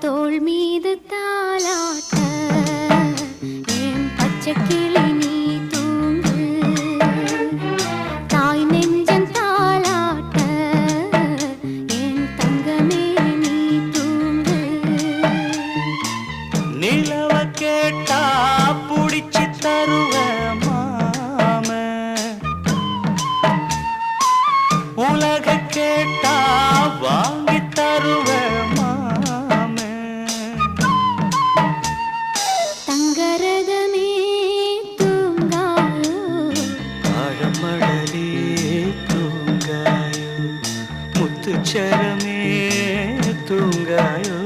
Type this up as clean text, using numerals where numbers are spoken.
தோள் மீது தாலாட்ட என் பச்சை கிளி நீ தூங்கு தாய் நெஞ்சம் தாலாட்ட என் தங்கமே நீ தூங்கு நிலவ கேட்டா புடிச்சு தருவ மாம உலக கேட்டா வாங்கி தருவ தங்கரதமே தூங்காயோ ஆழமடலே தூங்காயோ முத்துச்சரமே தூங்காயோ